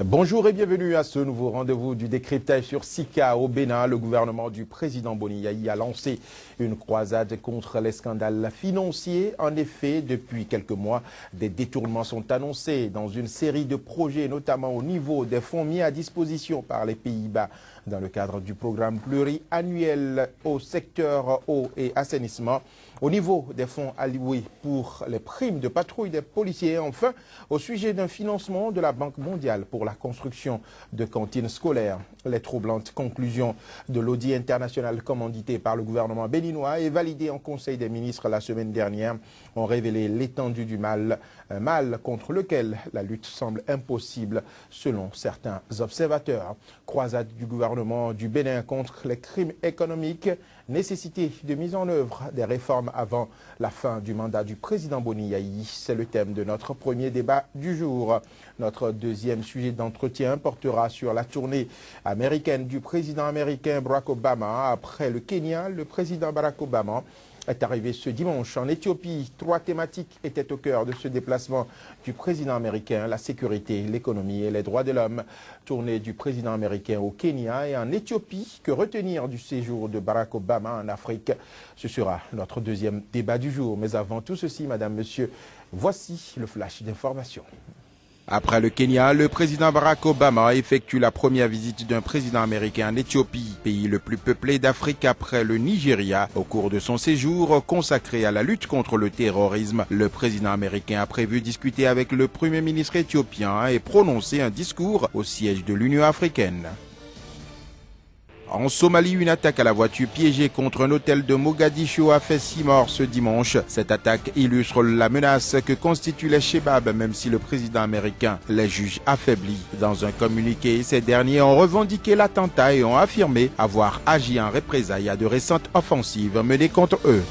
Bonjour et bienvenue à ce nouveau rendez-vous du décryptage sur Sika au Bénin. Le gouvernement du président Boni Yayi a lancé une croisade contre les scandales financiers. En effet, depuis quelques mois, des détournements sont annoncés dans une série de projets, notamment au niveau des fonds mis à disposition par les Pays-Bas dans le cadre du programme pluriannuel au secteur eau et assainissement, au niveau des fonds alloués pour les primes de patrouille des policiers, enfin au sujet d'un financement de la Banque mondiale pour la construction de cantines scolaires. Les troublantes conclusions de l'audit international commandité par le gouvernement béninois et validé en Conseil des ministres la semaine dernière ont révélé l'étendue du mal, un mal contre lequel la lutte semble impossible selon certains observateurs. Croisade du gouvernement du Bénin contre les crimes économiques, nécessité de mise en œuvre des réformes avant la fin du mandat du président Boni Yayi. C'est le thème de notre premier débat du jour. Notre deuxième sujet d'entretien portera sur la tournée américaine du président américain Barack Obama. Après le Kenya, le président Barack Obama est arrivé ce dimanche en Éthiopie. Trois thématiques étaient au cœur de ce déplacement du président américain: la sécurité, l'économie et les droits de l'homme. Tournée du président américain au Kenya et en Éthiopie. Que retenir du séjour de Barack Obama en Afrique? Ce sera notre deuxième débat du jour. Mais avant tout ceci, madame, monsieur, voici le flash d'information. Après le Kenya, le président Barack Obama effectue la première visite d'un président américain en Éthiopie, pays le plus peuplé d'Afrique après le Nigeria. Au cours de son séjour consacré à la lutte contre le terrorisme, le président américain a prévu discuter avec le premier ministre éthiopien et prononcer un discours au siège de l'Union africaine. En Somalie, une attaque à la voiture piégée contre un hôtel de Mogadiscio a fait 6 morts ce dimanche. Cette attaque illustre la menace que constituent les Chebabs, même si le président américain les juge affaiblis. Dans un communiqué, ces derniers ont revendiqué l'attentat et ont affirmé avoir agi en représailles à de récentes offensives menées contre eux.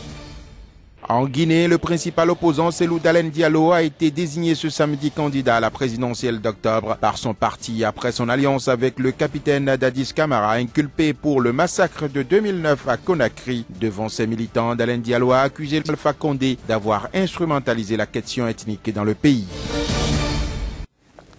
En Guinée, le principal opposant, Cellou Dalein Diallo, a été désigné ce samedi candidat à la présidentielle d'octobre par son parti après son alliance avec le capitaine Dadis Camara, inculpé pour le massacre de 2009 à Conakry. Devant ses militants, Dalein Diallo a accusé Alpha Condé d'avoir instrumentalisé la question ethnique dans le pays.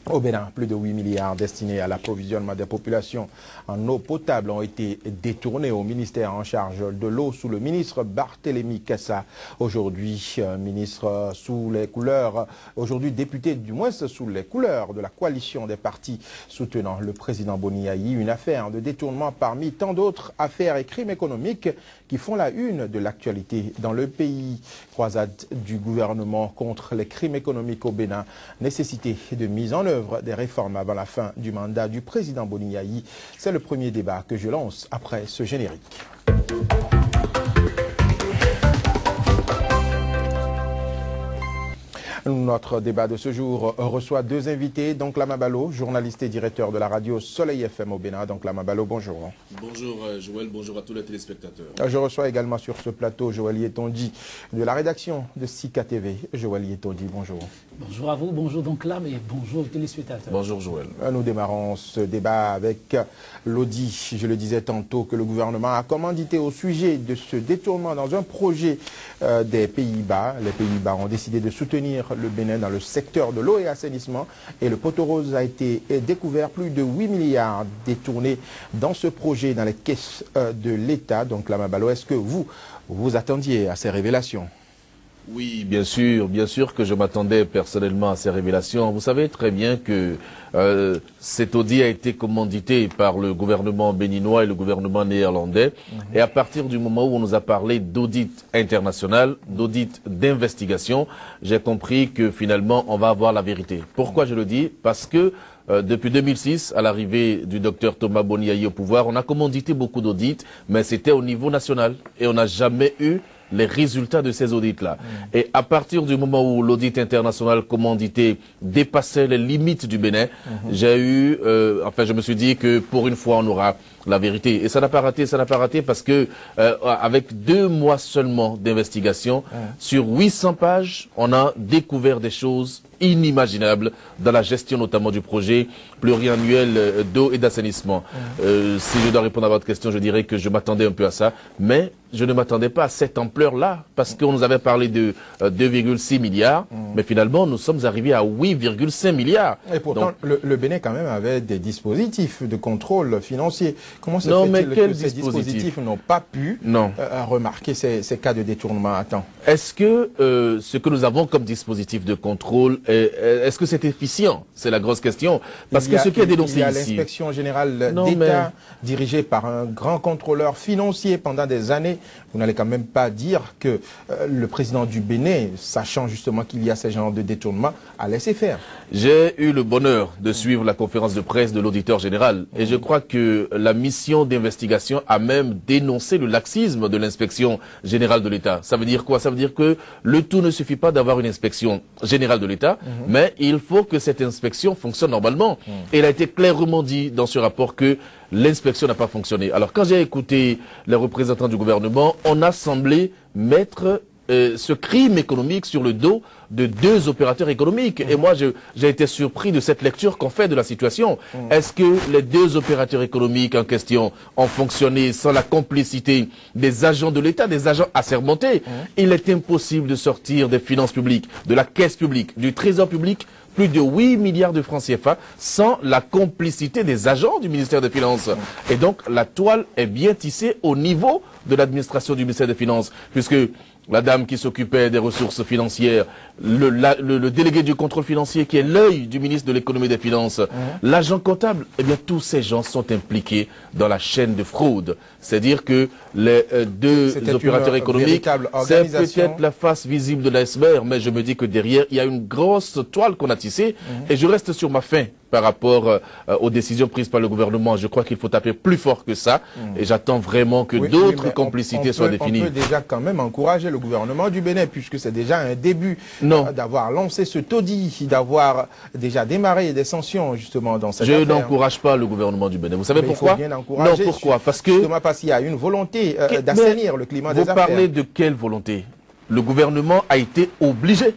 Au Bénin, plus de 8 milliards destinés à l'approvisionnement des populations en eau potable ont été détournés au ministère en charge de l'eau sous le ministre Barthélémy Kassa. Aujourd'hui, ministre sous les couleurs, aujourd'hui député du moins sous les couleurs de la coalition des partis soutenant le président Boni Yayi. Une affaire de détournement parmi tant d'autres affaires et crimes économiques qui font la une de l'actualité dans le pays. Croisade du gouvernement contre les crimes économiques au Bénin, nécessité de mise en œuvre des réformes avant la fin du mandat du président Boni Yayi. C'est le premier débat que je lance après ce générique. Notre débat de ce jour reçoit deux invités. Donc Lama Balo, journaliste et directeur de la radio Soleil FM au Bénin. Donc Lama Balo, bonjour. Bonjour Joël, bonjour à tous les téléspectateurs. Je reçois également sur ce plateau Joël Yetondi de la rédaction de Sika TV. Joël Yetondi, bonjour. Bonjour à vous, bonjour donc Lam et bonjour aux téléspectateurs. Bonjour Joël. Nous démarrons ce débat avec l'audit, je le disais tantôt, que le gouvernement a commandité au sujet de ce détournement dans un projet des Pays-Bas. Les Pays-Bas ont décidé de soutenir le Bénin dans le secteur de l'eau et assainissement et le poteau rose a été découvert, plus de 8 milliards détournés dans ce projet dans les caisses de l'État. Donc Lama Balo, est-ce que vous attendiez à ces révélations? Oui, bien sûr que je m'attendais personnellement à ces révélations. Vous savez très bien que cet audit a été commandité par le gouvernement béninois et le gouvernement néerlandais. Et à partir du moment où on nous a parlé d'audit international, d'audit d'investigation, j'ai compris que finalement on va avoir la vérité. Pourquoi je le dis? Parce que depuis 2006, à l'arrivée du docteur Thomas Boni Yayi au pouvoir, on a commandité beaucoup d'audits, mais c'était au niveau national. Et on n'a jamais eu les résultats de ces audits-là. Et à partir du moment où l'audit international commandité dépassait les limites du Bénin, je me suis dit que pour une fois on aura la vérité. Et ça n'a pas raté parce que avec 2 mois seulement d'investigation, sur 800 pages, on a découvert des choses inimaginables dans la gestion notamment du projet pluriannuel d'eau et d'assainissement. Si je dois répondre à votre question, je dirais que je m'attendais un peu à ça, mais je ne m'attendais pas à cette ampleur-là, parce qu'on nous avait parlé de 2,6 milliards, mais finalement, nous sommes arrivés à 8,5 milliards. Et pourtant, donc, le Bénin, quand même, avait des dispositifs de contrôle financier. Comment se fait-il que ces dispositifs n'ont pas pu remarquer ces cas de détournement à temps? Est-ce que ce que nous avons comme dispositif de contrôle, est-ce que c'est efficient? C'est la grosse question. Parce que ce qui est dénoncé ici... Il y a l'inspection générale d'État, dirigée par un grand contrôleur financier pendant des années. Vous n'allez quand même pas dire que le président du Bénin, sachant justement qu'il y a ces genres de détournement, a laissé faire. J'ai eu le bonheur de suivre la conférence de presse de l'auditeur général. Et je crois que la mission d'investigation a même dénoncé le laxisme de l'inspection générale de l'État. Ça veut dire quoi? Ça veut dire que le tout ne suffit pas d'avoir une inspection générale de l'État, mais il faut que cette inspection fonctionne normalement. Et il a été clairement dit dans ce rapport que l'inspection n'a pas fonctionné. Alors quand j'ai écouté les représentants du gouvernement, on a semblé mettre ce crime économique sur le dos de deux opérateurs économiques. Et moi, j'ai été surpris de cette lecture qu'on fait de la situation. Est-ce que les deux opérateurs économiques en question ont fonctionné sans la complicité des agents de l'État, des agents assermentés? Il est impossible de sortir des finances publiques, de la caisse publique, du trésor public, plus de 8 milliards de francs CFA sans la complicité des agents du ministère des Finances. Et donc, la toile est bien tissée au niveau de l'administration du ministère des Finances, puisque la dame qui s'occupait des ressources financières, le délégué du contrôle financier qui est l'œil du ministre de l'économie et des finances, l'agent comptable, eh bien tous ces gens sont impliqués dans la chaîne de fraude. C'est-à-dire que les deux opérateurs économiques, c'est peut-être la face visible de l'iceberg, mais je me dis que derrière, il y a une grosse toile qu'on a tissée et je reste sur ma faim par rapport aux décisions prises par le gouvernement. Je crois qu'il faut taper plus fort que ça et j'attends vraiment que d'autres complicités soient définies. On peut déjà quand même encourager le gouvernement du Bénin, puisque c'est déjà un début d'avoir lancé ce taudis, d'avoir déjà démarré des sanctions justement dans cette affaire. Je n'encourage pas le gouvernement du Bénin. Vous savez pourquoi? Non, pourquoi? Parce que justement parce qu'il y a une volonté d'assainir le climat des affaires. Vous parlez de quelle volonté? Le gouvernement a été obligé,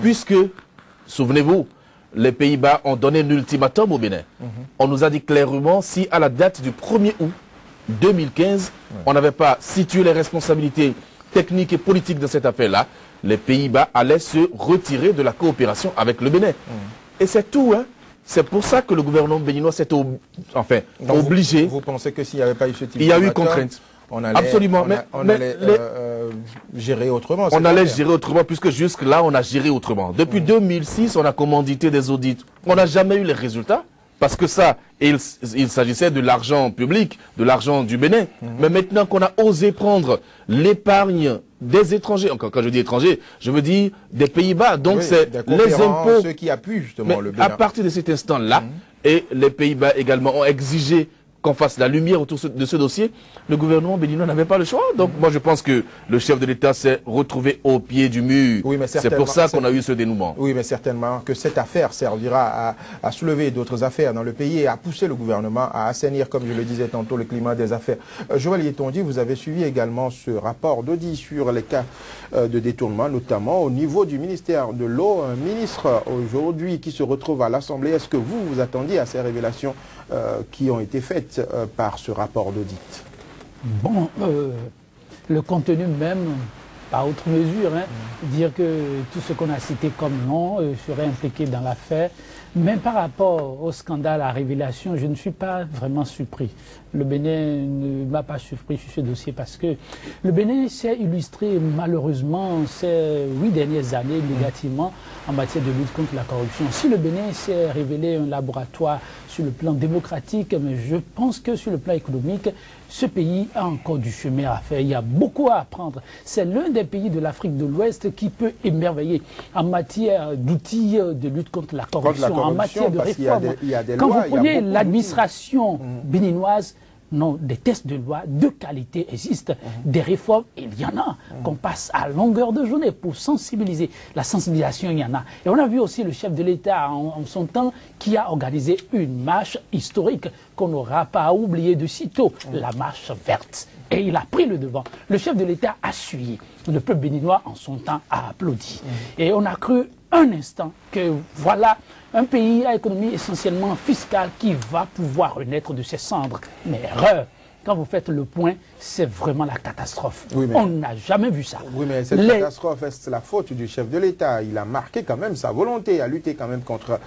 puisque, souvenez-vous, les Pays-Bas ont donné un ultimatum au Bénin. On nous a dit clairement, si à la date du 1er août 2015, on n'avait pas situé les responsabilités techniques et politiques de cette affaire-là, les Pays-Bas allaient se retirer de la coopération avec le Bénin. Et c'est tout, hein. C'est pour ça que le gouvernement béninois s'est obligé. Vous pensez que s'il n'y avait pas eu ce type il y a eu contrainte. On allait, absolument. On allait gérer autrement. On allait gérer autrement, puisque jusque-là, on a géré autrement. Depuis 2006, on a commandité des audits. On n'a jamais eu les résultats, parce que ça, il s'agissait de l'argent public, de l'argent du Bénin. Mais maintenant qu'on a osé prendre l'épargne des étrangers, encore quand je dis étrangers, je veux dire des Pays-Bas, donc c'est les impôts. Ceux qui appuient justement le Bénin. À partir de cet instant-là, et les Pays-Bas également ont exigé qu'on fasse la lumière autour de ce dossier, le gouvernement béninois n'avait pas le choix. Donc moi je pense que le chef de l'État s'est retrouvé au pied du mur. Oui, c'est pour ça qu'on a eu ce dénouement. Oui, mais certainement que cette affaire servira à soulever d'autres affaires dans le pays et à pousser le gouvernement à assainir, comme je le disais tantôt, le climat des affaires. Joël Yetondy, vous avez suivi également ce rapport d'audit sur les cas de détournement, notamment au niveau du ministère de l'eau. Un ministre aujourd'hui qui se retrouve à l'Assemblée. Est-ce que vous vous attendiez à ces révélations qui ont été faites par ce rapport d'audit? Bon, le contenu même, par autre mesure, dire que tout ce qu'on a cité comme nom serait impliqué dans l'affaire. Mais par rapport au scandale à révélation, je ne suis pas vraiment surpris. Le Bénin ne m'a pas surpris sur ce dossier parce que le Bénin s'est illustré malheureusement ces 8 dernières années négativement en matière de lutte contre la corruption. Si le Bénin s'est révélé un laboratoire sur le plan démocratique, mais je pense que sur le plan économique, ce pays a encore du chemin à faire. Il y a beaucoup à apprendre. C'est l'un des pays de l'Afrique de l'Ouest qui peut émerveiller en matière d'outils de lutte contre la corruption, en matière de réforme. Quand vous prenez l'administration béninoise, non, des tests de loi de qualité existent, des réformes, il y en a, qu'on passe à longueur de journée pour sensibiliser. La sensibilisation, il y en a. Et on a vu aussi le chef de l'État en son temps qui a organisé une marche historique qu'on n'aura pas oublié de sitôt, la marche verte. Et il a pris le devant. Le chef de l'État a suivi. Le peuple béninois, en son temps, a applaudi. Et on a cru un instant que voilà un pays à économie essentiellement fiscale qui va pouvoir renaître de ses cendres. Mais erreur, quand vous faites le point, c'est vraiment la catastrophe. Oui, on n'a jamais vu ça. Oui, mais cette catastrophe, c'est la faute du chef de l'État. Il a marqué quand même sa volonté à lutter quand même contre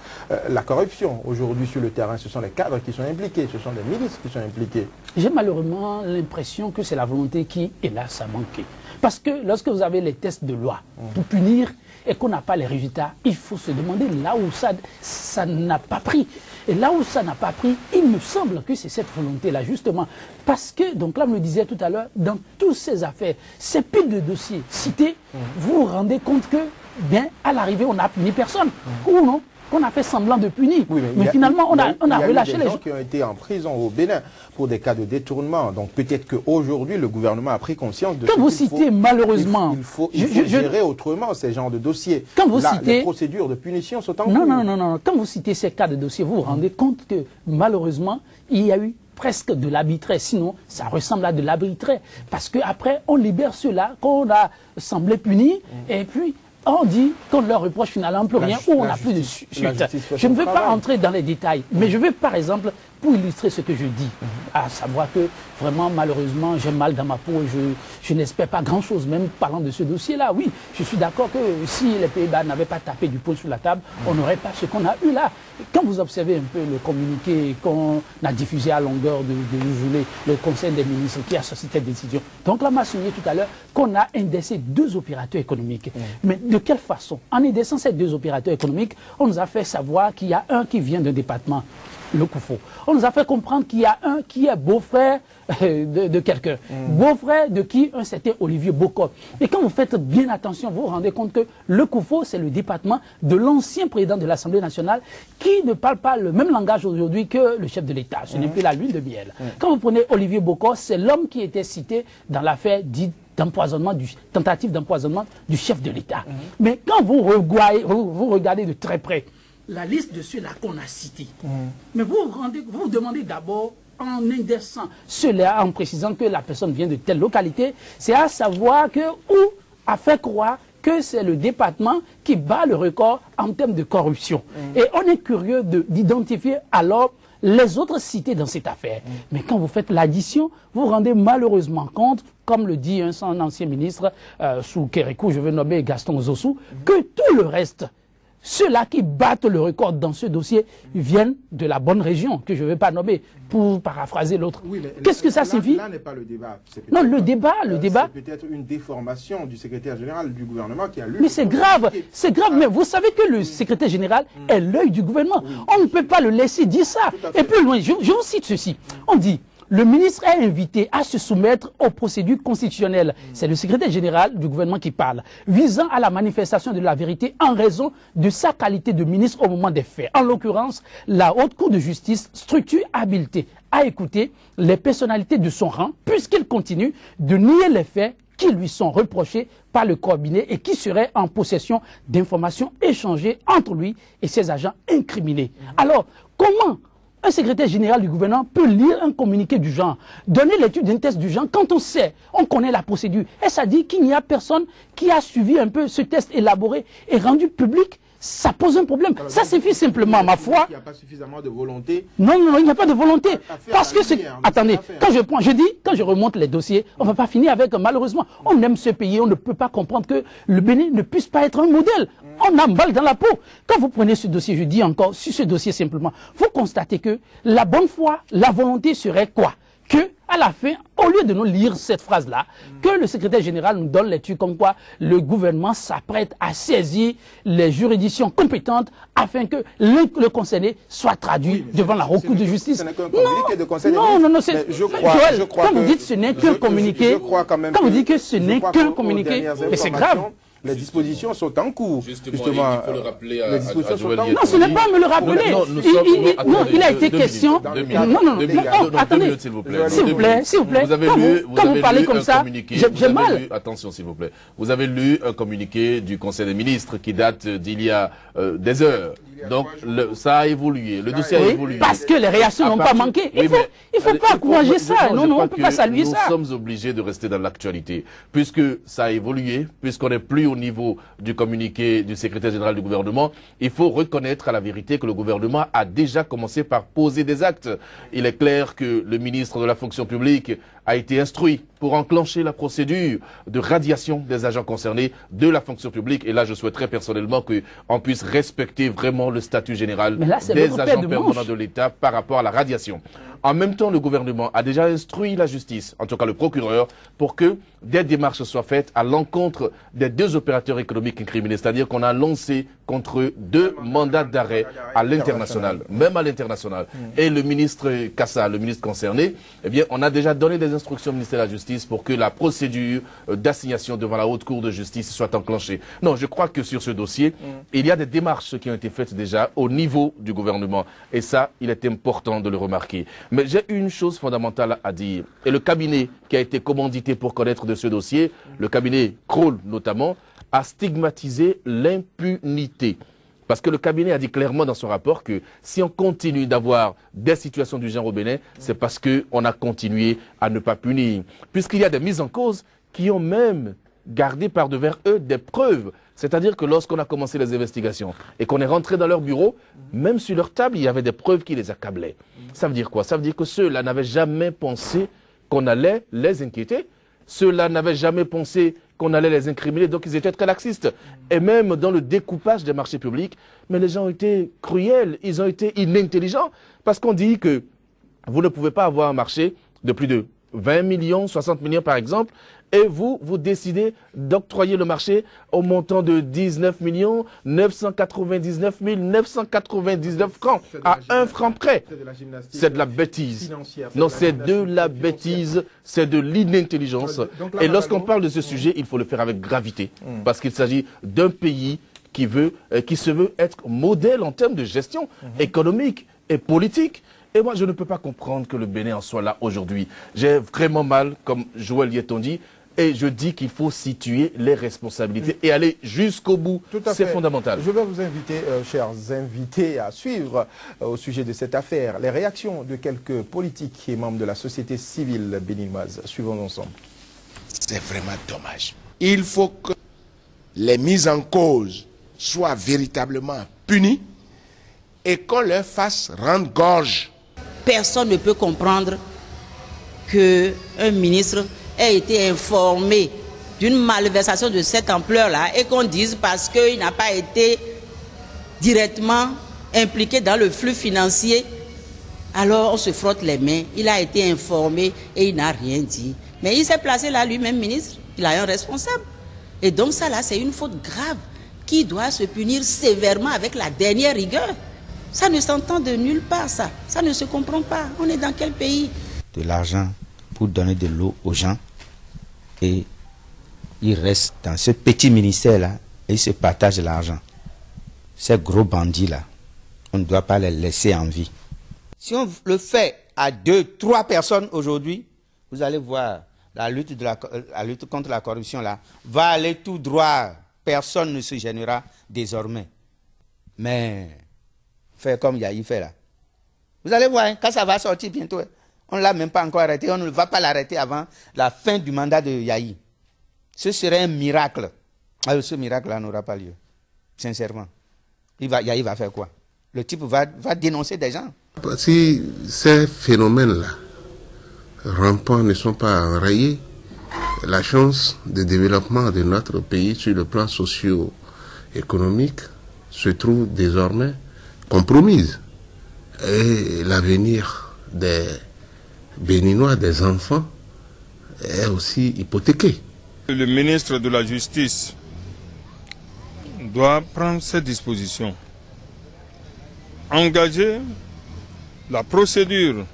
la corruption. Aujourd'hui, sur le terrain, ce sont les cadres qui sont impliqués, ce sont les ministres qui sont impliqués. J'ai malheureusement l'impression que c'est la volonté qui, hélas, a manqué. Parce que lorsque vous avez les tests de loi pour punir et qu'on n'a pas les résultats, il faut se demander là où ça n'a pas pris. Et là où ça n'a pas pris, il me semble que c'est cette volonté-là, justement. Parce que, donc là, on me disait tout à l'heure, dans toutes ces affaires, ces piles de dossiers cités, vous vous rendez compte que, bien, à l'arrivée, on n'a puni personne. Ou non, qu'on a fait semblant de punir. Oui, mais finalement, on a relâché les gens qui ont été en prison au Bénin pour des cas de détournement. Donc peut-être qu'aujourd'hui, le gouvernement a pris conscience de quand vous citez, malheureusement... Il faut gérer autrement ces genres de dossiers. Quand vous citez... Les procédures de punition sont en cours. Non. Quand vous citez ces cas de dossiers, vous vous rendez compte que, malheureusement, il y a eu presque de l'arbitraire, sinon ça ressemble à de l'arbitraire. Parce qu'après, on libère ceux-là qu'on a semblé punir, et puis... on dit qu'on leur reproche finalement plus rien ou on n'a plus de suite. Je ne veux pas entrer dans les détails, mais je veux par exemple, pour illustrer ce que je dis, à savoir que vraiment malheureusement j'ai mal dans ma peau et je n'espère pas grand-chose même parlant de ce dossier-là. Oui, je suis d'accord que si les Pays-Bas n'avaient pas tapé du poing sur la table, on n'aurait pas ce qu'on a eu là. Quand vous observez un peu le communiqué qu'on a diffusé à longueur de journée, le Conseil des ministres qui a suscité des décisions, donc là m'a souligné tout à l'heure qu'on a indexé 2 opérateurs économiques. Mais de quelle façon? En indexant ces 2 opérateurs économiques, on nous a fait savoir qu'il y a un qui vient d'un département, le Koufo. On nous a fait comprendre qu'il y a un qui est beau-frère de quelqu'un. Beau-frère de qui? Un certain Olivier Bokor. Et quand vous faites bien attention, vous vous rendez compte que le Koufo, c'est le département de l'ancien président de l'Assemblée nationale qui ne parle pas le même langage aujourd'hui que le chef de l'État. Ce n'est plus la lune de miel. Quand vous prenez Olivier Bokor, c'est l'homme qui était cité dans l'affaire dite d'empoisonnement, tentative d'empoisonnement du chef de l'État. Mais quand vous regardez de très près la liste de ceux-là qu'on a cités, mais vous vous demandez d'abord, en indexant ceux-là, en précisant que la personne vient de telle localité, c'est à savoir que, ou à faire croire que c'est le département qui bat le record en termes de corruption. Et on est curieux d'identifier alors les autres cités dans cette affaire. Mais quand vous faites l'addition, vous vous rendez malheureusement compte, comme le dit un ancien ministre sous Kérékou, je veux nommer Gaston Zossou, que tout le reste, ceux-là qui battent le record dans ce dossier viennent de la bonne région, que je ne vais pas nommer, pour paraphraser l'autre. Oui, qu'est-ce que ça signifie? Là n'est pas le débat. Non, le débat... C'est peut-être une déformation du secrétaire général du gouvernement qui a lu... Mais c'est grave, mais vous savez que le secrétaire général est l'œil du gouvernement. On ne peut pas le laisser dire ça. Et plus loin, je vous cite ceci. On dit... Le ministre est invité à se soumettre aux procédures constitutionnelles. C'est le secrétaire général du gouvernement qui parle, visant à la manifestation de la vérité en raison de sa qualité de ministre au moment des faits. En l'occurrence, la Haute Cour de justice structure habilité à écouter les personnalités de son rang, puisqu'il continue de nier les faits qui lui sont reprochés par le cabinet et qui seraient en possession d'informations échangées entre lui et ses agents incriminés. Alors, comment un secrétaire général du gouvernement peut lire un communiqué du genre, donner l'étude d'un test du genre quand on sait, on connaît la procédure. Et ça dit qu'il n'y a personne qui a suivi un peu ce test élaboré et rendu public. Ça pose un problème. Alors, ça suffit simplement, ma foi. Il n'y a pas suffisamment de volonté. Non, il n'y a pas de volonté. Parce que c'est... Attendez, quand je remonte les dossiers, on ne va pas finir avec, malheureusement, on aime ce pays, on ne peut pas comprendre que le Bénin ne puisse pas être un modèle. On a mal dans la peau. Quand vous prenez ce dossier, je dis encore, sur ce dossier simplement, vous constatez que la bonne foi, la volonté serait quoi? Que, à la fin, au lieu de nous lire cette phrase-là, que le secrétaire général nous donne l'étude comme quoi le gouvernement s'apprête à saisir les juridictions compétentes afin que le concerné soit traduit devant la Haute Cour de justice. Ce n'est qu'un communiqué de conseil des ministres. Je crois quand vous dites ce n'est qu'un communiqué, quand vous dites que ce n'est qu'un communiqué, mais c'est grave. Les dispositions sont en cours. Justement, il faut le rappeler à Joël. Non, ce n'est pas à me le rappeler. Non, il a été question... Non, attendez. S'il vous plaît. Quand vous parlez comme ça, j'ai mal. Attention, s'il vous plaît. Vous avez lu un communiqué du Conseil des ministres qui date d'il y a des heures. Donc, ça a évolué. Le dossier a évolué. Parce que les réactions n'ont pas manqué. Il ne faut pas encourager ça. Non, on ne peut pas saluer ça. Nous sommes obligés de rester dans l'actualité. Puisque ça a évolué, puisqu'on n'est plus au niveau du communiqué du secrétaire général du gouvernement, il faut reconnaître à la vérité que le gouvernement a déjà commencé par poser des actes. Il est clair que le ministre de la fonction publique a été instruit pour enclencher la procédure de radiation des agents concernés de la fonction publique. Et là, je souhaiterais personnellement qu'on puisse respecter vraiment le statut général des agents permanents de l'État par rapport à la radiation. En même temps, le gouvernement a déjà instruit la justice, en tout cas le procureur, pour que des démarches soient faites à l'encontre des 2 opérateurs économiques incriminés. C'est-à-dire qu'on a lancé contre eux 2 mandats d'arrêt à l'international, même à l'international. Et le ministre Kassa, le ministre concerné, eh bien, on a déjà donné des instructions au ministère de la Justice pour que la procédure d'assignation devant la Haute Cour de justice soit enclenchée. Non, je crois que sur ce dossier, il y a des démarches qui ont été faites déjà au niveau du gouvernement. Et ça, il est important de le remarquer. Mais j'ai une chose fondamentale à dire. Et le cabinet qui a été commandité pour connaître de ce dossier, le cabinet Kroll notamment, a stigmatisé l'impunité. Parce que le cabinet a dit clairement dans son rapport que si on continue d'avoir des situations du genre au Bénin, c'est parce qu'on a continué à ne pas punir. Puisqu'il y a des mises en cause qui ont même gardé par devers eux des preuves. C'est-à-dire que lorsqu'on a commencé les investigations et qu'on est rentré dans leur bureau, même sur leur table, il y avait des preuves qui les accablaient. Ça veut dire quoi? Ça veut dire que ceux-là n'avaient jamais pensé qu'on allait les inquiéter. Ceux-là n'avaient jamais pensé qu'on allait les incriminer, donc ils étaient très laxistes. Et même dans le découpage des marchés publics, mais les gens ont été cruels, ils ont été inintelligents, parce qu'on dit que vous ne pouvez pas avoir un marché de plus de 20 millions, 60 millions par exemple, et vous décidez d'octroyer le marché au montant de 19 999 999 francs, à 1 franc près. C'est de la bêtise. Non, c'est de la bêtise, c'est de l'inintelligence. Et lorsqu'on parle de ce sujet, il faut le faire avec gravité, parce qu'il s'agit d'un pays qui se veut être modèle en termes de gestion économique et politique. Et moi, je ne peux pas comprendre que le Bénin en soit là aujourd'hui. J'ai vraiment mal, comme Joël Yeton dit, et je dis qu'il faut situer les responsabilités et aller jusqu'au bout. C'est fondamental. Je vais vous inviter, chers invités, à suivre au sujet de cette affaire les réactions de quelques politiques et membres de la société civile béninoise. Suivons ensemble. C'est vraiment dommage. Il faut que les mises en cause soient véritablement punies et qu'on leur fasse rendre gorge. Personne ne peut comprendre qu'un ministre ait été informé d'une malversation de cette ampleur-là et qu'on dise parce qu'il n'a pas été directement impliqué dans le flux financier, alors on se frotte les mains. Il a été informé et il n'a rien dit. Mais il s'est placé là lui-même ministre, il a un responsable. Et donc ça là, c'est une faute grave qui doit se punir sévèrement avec la dernière rigueur. Ça ne s'entend de nulle part, ça. Ça ne se comprend pas. On est dans quel pays? De l'argent pour donner de l'eau aux gens. Et ils restent dans ce petit ministère-là et ils se partagent l'argent. Ces gros bandits-là, on ne doit pas les laisser en vie. Si on le fait à 2, 3 personnes aujourd'hui, vous allez voir, la lutte contre la corruption là, va aller tout droit. Personne ne se gênera désormais. Mais faire comme Yahi fait là. Vous allez voir, hein, quand ça va sortir bientôt, on ne l'a même pas encore arrêté, on ne va pas l'arrêter avant la fin du mandat de Yahi. Ce serait un miracle. Alors, ce miracle-là n'aura pas lieu. Sincèrement. Yahi va faire quoi? Le type va dénoncer des gens. Si ces phénomènes-là rampants ne sont pas enrayés, la chance de développement de notre pays sur le plan socio-économique se trouve désormais compromise. Et l'avenir des Béninois, des enfants, est aussi hypothéqué. Le ministre de la Justice doit prendre ses dispositions, engager la procédure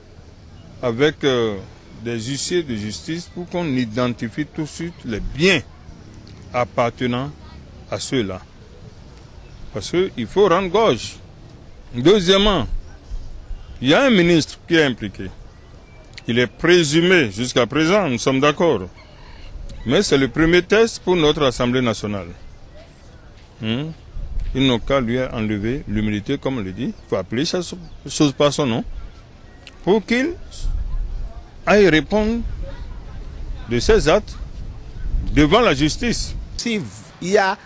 avec des huissiers de justice pour qu'on identifie tout de suite les biens appartenant à ceux-là. Parce qu'il faut rendre gorge. Deuxièmement, il y a un ministre qui est impliqué. Il est présumé jusqu'à présent, nous sommes d'accord. Mais c'est le premier test pour notre Assemblée nationale. Ils n'ont qu'à lui enlever l'humilité, comme on le dit. Il faut appeler chaque chose par son nom. Pour qu'il aille répondre de ses actes devant la justice. Si il y a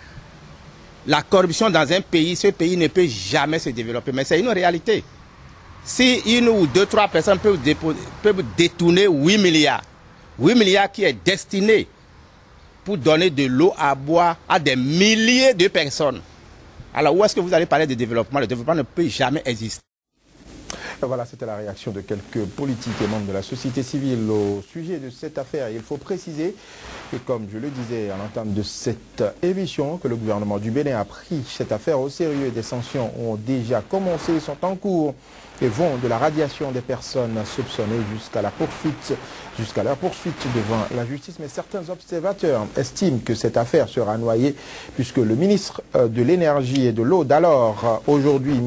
la corruption dans un pays, ce pays ne peut jamais se développer. Mais c'est une réalité. Si une ou deux, trois personnes peuvent détourner 8 milliards, 8 milliards qui est destiné pour donner de l'eau à boire à des milliers de personnes. Alors où est-ce que vous allez parler de développement? Le développement ne peut jamais exister. Voilà, c'était la réaction de quelques politiques et membres de la société civile au sujet de cette affaire. Il faut préciser que, comme je le disais à l'entame de cette émission, que le gouvernement du Bénin a pris cette affaire au sérieux et des sanctions ont déjà commencé, sont en cours et vont de la radiation des personnes soupçonnées jusqu'à leur poursuite devant la justice. Mais certains observateurs estiment que cette affaire sera noyée puisque le ministre de l'énergie et de l'eau d'alors, aujourd'hui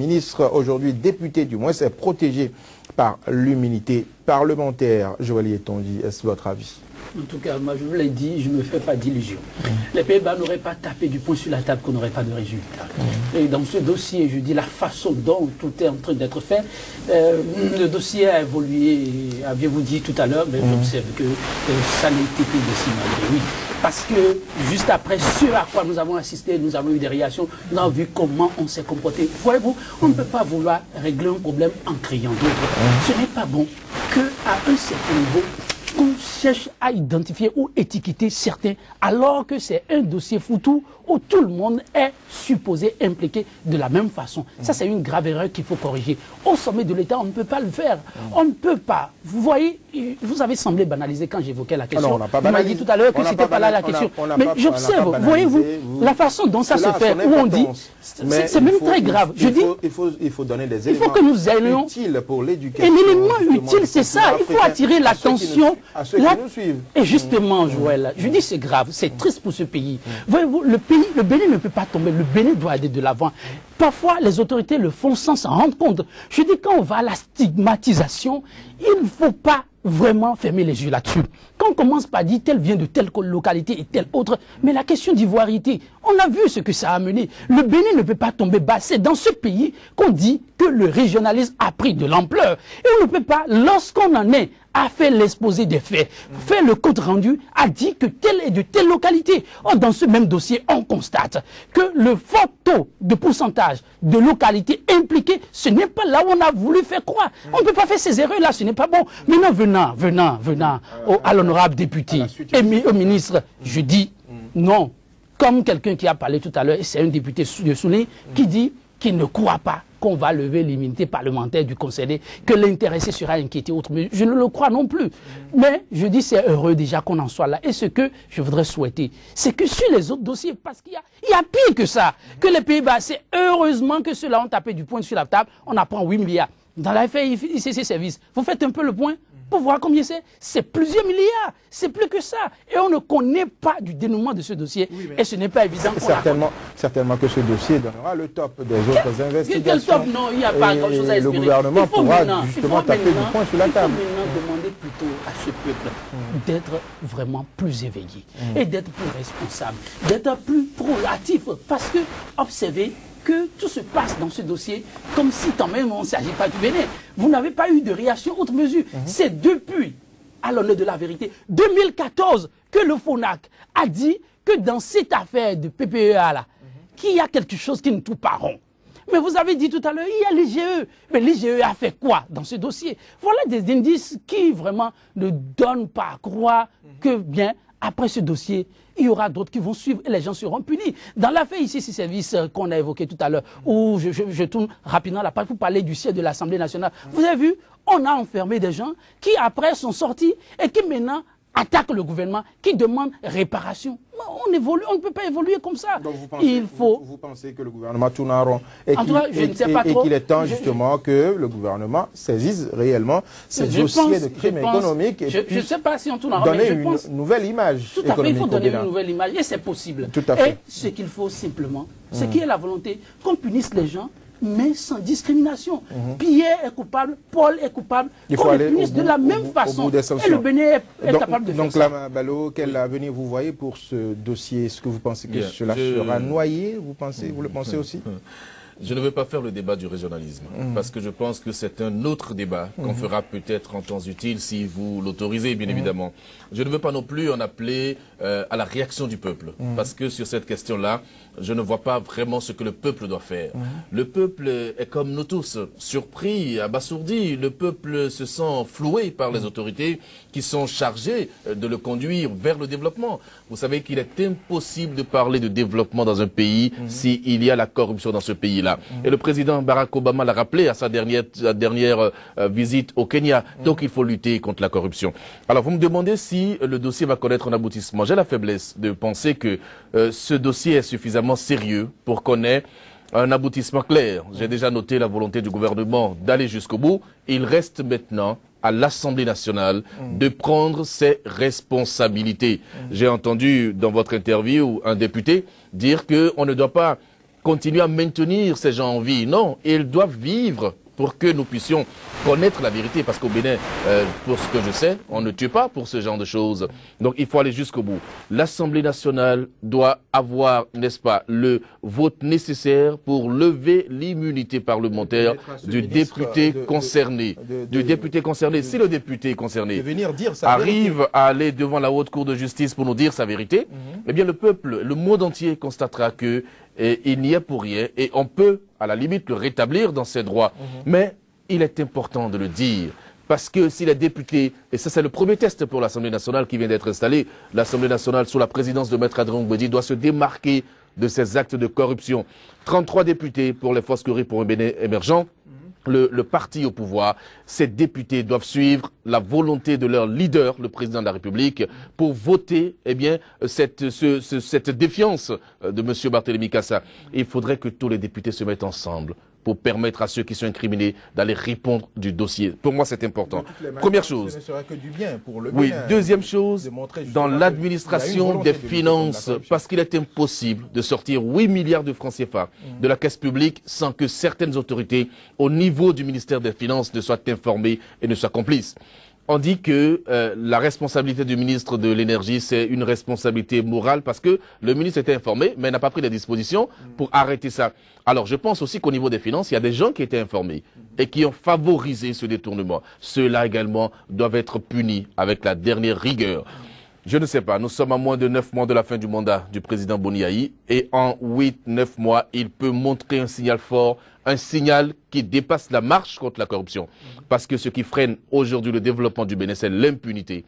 député du moins, est protégé par l'immunité parlementaire. Joël Yetonji, est-ce votre avis? En tout cas, moi je vous l'ai dit, je ne me fais pas d'illusions. Les Pays-Bas n'auraient pas tapé du poing sur la table qu'on n'aurait pas de résultat. Et dans ce dossier, je dis la façon dont tout est en train d'être fait, le dossier a évolué, aviez-vous dit tout à l'heure, mais j'observe que ça n'a été que de si malgré, oui. Parce que juste après ce à quoi nous avons assisté, nous avons eu des réactions, nous avons vu comment on s'est comporté. Voyez-vous, on ne peut pas vouloir régler un problème en criant d'autres. Ce n'est pas bon qu'à un certain niveau, qu'on cherche à identifier ou étiqueter certains alors que c'est un dossier foutu où tout le monde est supposé impliqué de la même façon. Ça, c'est une grave erreur qu'il faut corriger. Au sommet de l'État, on ne peut pas le faire. On ne peut pas. Vous voyez, vous avez semblé banaliser quand j'évoquais la question. Alors, vous m'avez dit tout à l'heure que c'était pas là la question. Mais j'observe, voyez-vous, la façon dont ça se fait, où on dit, c'est même très grave. Je dis, il faut donner des éléments utiles pour l'éducation. Et l'élément utile, c'est ça. Il faut attirer l'attention. Et justement, Joël, je dis c'est grave, c'est triste pour ce pays. Voyez-vous, le Bénin ne peut pas tomber, le Bénin doit aller de l'avant. Parfois, les autorités le font sans s'en rendre compte. Je dis, quand on va à la stigmatisation, il ne faut pas vraiment fermer les yeux là-dessus. Quand on commence par dire tel vient de telle localité et telle autre, mais la question d'ivoirité, on a vu ce que ça a amené. Le Bénin ne peut pas tomber bas. C'est dans ce pays qu'on dit que le régionalisme a pris de l'ampleur. Et on ne peut pas, lorsqu'on en est à faire l'exposé des faits, faire le compte rendu, a dit que telle est de telle localité. Or, dans ce même dossier, on constate que le fort taux de pourcentage de localités impliquées, ce n'est pas là où on a voulu faire croire. On ne peut pas faire ces erreurs-là, ce n'est pas bon. Maintenant, venant à l'honorable député et au ministre, je dis non. Comme quelqu'un qui a parlé tout à l'heure, et c'est un député de Soulé, qui dit qu'il ne croit pas qu'on va lever l'immunité parlementaire du conseiller, que l'intéressé sera inquiété autre. Mais je ne le crois non plus. Mais je dis c'est heureux déjà qu'on en soit là. Et ce que je voudrais souhaiter, c'est que sur les autres dossiers, parce qu'il y a pire que ça, que les Pays-Bas, c'est heureusement que ceux-là ont tapé du poing sur la table, on apprend 8 milliards. Dans l'affaire ICC Service, vous faites un peu le point pour voir combien c'est plusieurs milliards, c'est plus que ça. Et on ne connaît pas du dénouement de ce dossier. Oui, et ce n'est pas évident. Certainement que ce dossier donnera le top des autres investigations. Quel top? Non, il n'y a pas grand-chose à espérer. Le gouvernement pourra justement taper du poing sur la table. Il faut maintenant demander plutôt à ce peuple d'être vraiment plus éveillé et d'être plus responsable, d'être plus proactif. Parce que, observez, que tout se passe dans ce dossier comme si quand même on ne s'agit pas du Bénin. Vous n'avez pas eu de réaction autre mesure. C'est depuis, à l'honneur de la vérité, 2014 que le FONAC a dit que dans cette affaire de PPEA là, qu'il y a quelque chose qui ne tourne pas rond. Mais vous avez dit tout à l'heure, il y a l'IGE. Mais l'IGE a fait quoi dans ce dossier? Voilà des indices qui vraiment ne donnent pas à croire que bien, après ce dossier, il y aura d'autres qui vont suivre et les gens seront punis. Dans l'affaire ici, ces services qu'on a évoqué tout à l'heure, où je tourne rapidement la page pour parler du siège de l'Assemblée nationale. Vous avez vu, on a enfermé des gens qui après sont sortis et qui maintenant attaquent le gouvernement, qui demandent réparation. On évolue, on ne peut pas évoluer comme ça. Donc vous pensez que le gouvernement tourne en rond et qu'il est temps justement que le gouvernement saisisse réellement ces dossiers de crimes économiques et je ne sais pas si on tourne en rond, donner une nouvelle image. Tout à fait, il faut donner une nouvelle image et c'est possible. Tout à fait. Et ce qu'il faut simplement, c'est qu'il y ait la volonté qu'on punisse les gens, mais sans discrimination. Pierre est coupable, Paul est coupable, qu'on le punisse de la même façon. Et le Bénin est capable de faire ça. Donc, Lama Ballo, quel avenir vous voyez pour ce dossier? Est-ce que vous pensez que cela sera noyé? Vous le pensez aussi? Je ne veux pas faire le débat du régionalisme, parce que je pense que c'est un autre débat qu'on fera peut-être en temps utile si vous l'autorisez, bien évidemment. Je ne veux pas non plus en appeler à la réaction du peuple, parce que sur cette question-là, je ne vois pas vraiment ce que le peuple doit faire. Le peuple est comme nous tous, surpris, abasourdi. Le peuple se sent floué par les autorités qui sont chargées de le conduire vers le développement. Vous savez qu'il est impossible de parler de développement dans un pays s'il y a la corruption dans ce pays-là. Et le président Barack Obama l'a rappelé à sa dernière visite au Kenya. Donc il faut lutter contre la corruption. Alors vous me demandez si le dossier va connaître un aboutissement. J'ai la faiblesse de penser que ce dossier est suffisamment sérieux pour qu'on ait un aboutissement clair. J'ai déjà noté la volonté du gouvernement d'aller jusqu'au bout. Il reste maintenant à l'Assemblée nationale de prendre ses responsabilités. J'ai entendu dans votre interview un député dire qu'on ne doit pas continuer à maintenir ces gens en vie. Non, ils doivent vivre pour que nous puissions connaître la vérité. Parce qu'au Bénin, pour ce que je sais, on ne tue pas pour ce genre de choses. Donc il faut aller jusqu'au bout. L'Assemblée nationale doit avoir, n'est-ce pas, le vote nécessaire pour lever l'immunité parlementaire du député concerné. Du député concerné. Si le député concerné arrive à aller devant la haute cour de justice pour nous dire sa vérité, eh bien le peuple, le monde entier constatera que il n'y est pour rien et on peut, à la limite, le rétablir dans ses droits. Mais il est important de le dire. Parce que si les députés, et ça c'est le premier test pour l'Assemblée nationale qui vient d'être installée, l'Assemblée nationale sous la présidence de Maître Adrien Gbedi doit se démarquer de ces actes de corruption. 33 députés pour les Fosqueries pour un Bénin émergent. Le parti au pouvoir, ces députés doivent suivre la volonté de leur leader, le président de la République, pour voter, eh bien, cette défiance de M. Barthélémy Cassa. Il faudrait que tous les députés se mettent ensemble pour permettre à ceux qui sont incriminés d'aller répondre du dossier. Pour moi, c'est important. Première chose. Ce ne serait que du bien pour le oui, Bénin. deuxième chose, dans l'administration des finances, parce qu'il est impossible de sortir 8 milliards de francs CFA de la caisse publique sans que certaines autorités au niveau du ministère des Finances ne soient informées et ne soient complices. On dit que la responsabilité du ministre de l'Énergie, c'est une responsabilité morale parce que le ministre était informé, mais n'a pas pris les dispositions pour arrêter ça. Alors, je pense aussi qu'au niveau des finances, il y a des gens qui étaient informés et qui ont favorisé ce détournement. Ceux-là également doivent être punis avec la dernière rigueur. Je ne sais pas, nous sommes à moins de 9 mois de la fin du mandat du président Boni Yayi et en 8-9 mois, il peut montrer un signal fort, un signal qui dépasse la marche contre la corruption. Parce que ce qui freine aujourd'hui le développement du Bénin, c'est l'impunité.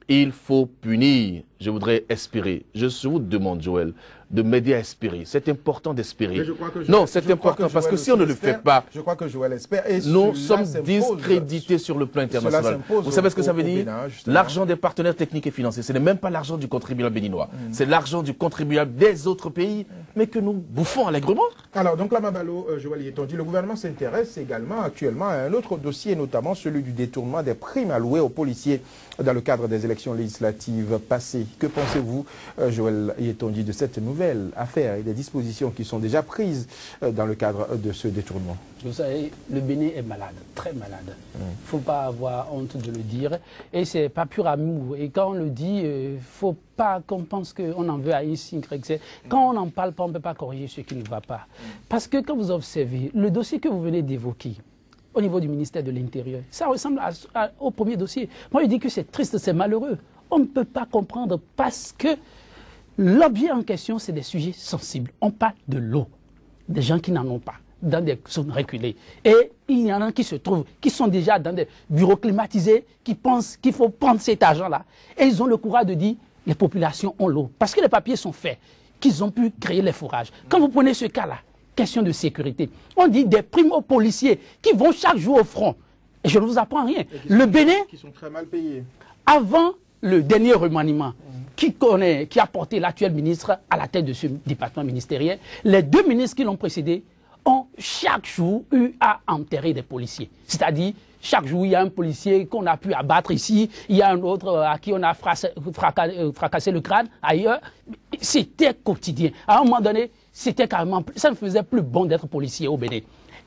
Il faut punir. Je voudrais espérer. Je vous demande, Joël, de m'aider à espérer. C'est important d'espérer. Non, c'est important parce que si on ne le fait pas, je crois que Joël espère. Et nous sommes discrédités sur le plan international. Vous savez ce que ça veut dire? L'argent des partenaires techniques et financiers, ce n'est même pas l'argent du contribuable béninois. C'est l'argent du contribuable des autres pays, mais que nous bouffons allègrement. Alors, donc là, Mabalo, Joël Yetonji, le gouvernement s'intéresse également actuellement à un autre dossier, notamment celui du détournement des primes allouées aux policiers dans le cadre des élections législatives passées. Que pensez-vous, Joël Yetonji, de cette nouvelle affaire et des dispositions qui sont déjà prises dans le cadre de ce détournement? Vous savez, le Bénin est malade, très malade. Il ne faut pas avoir honte de le dire. Et c'est pas pur amour. Et quand on le dit, il ne faut pas qu'on pense qu'on en veut à ici. Quand on n'en parle pas, on ne peut pas corriger ce qui ne va pas. Parce que quand vous observez, le dossier que vous venez d'évoquer, au niveau du ministère de l'Intérieur, ça ressemble au premier dossier. Moi, je dis que c'est triste, c'est malheureux. On ne peut pas comprendre parce que l'objet en question, c'est des sujets sensibles. On parle de l'eau, des gens qui n'en ont pas, dans des zones reculées. Et il y en a qui se trouvent, qui sont déjà dans des bureaux climatisés, qui pensent qu'il faut prendre cet argent-là. Et ils ont le courage de dire, les populations ont l'eau. Parce que les papiers sont faits, qu'ils ont pu créer les forages. Quand vous prenez ce cas-là, question de sécurité, on dit des primes aux policiers qui vont chaque jour au front. Et je ne vous apprends rien. Le Bénin, qui sont très mal payés. Avant le dernier remaniement qui a porté l'actuel ministre à la tête de ce département ministériel, les deux ministres qui l'ont précédé ont chaque jour eu à enterrer des policiers. C'est-à-dire, chaque jour, il y a un policier qu'on a pu abattre ici, il y a un autre à qui on a fracassé le crâne ailleurs. C'était quotidien. À un moment donné, c'était carrément, ça ne faisait plus bon d'être policier au Bénin.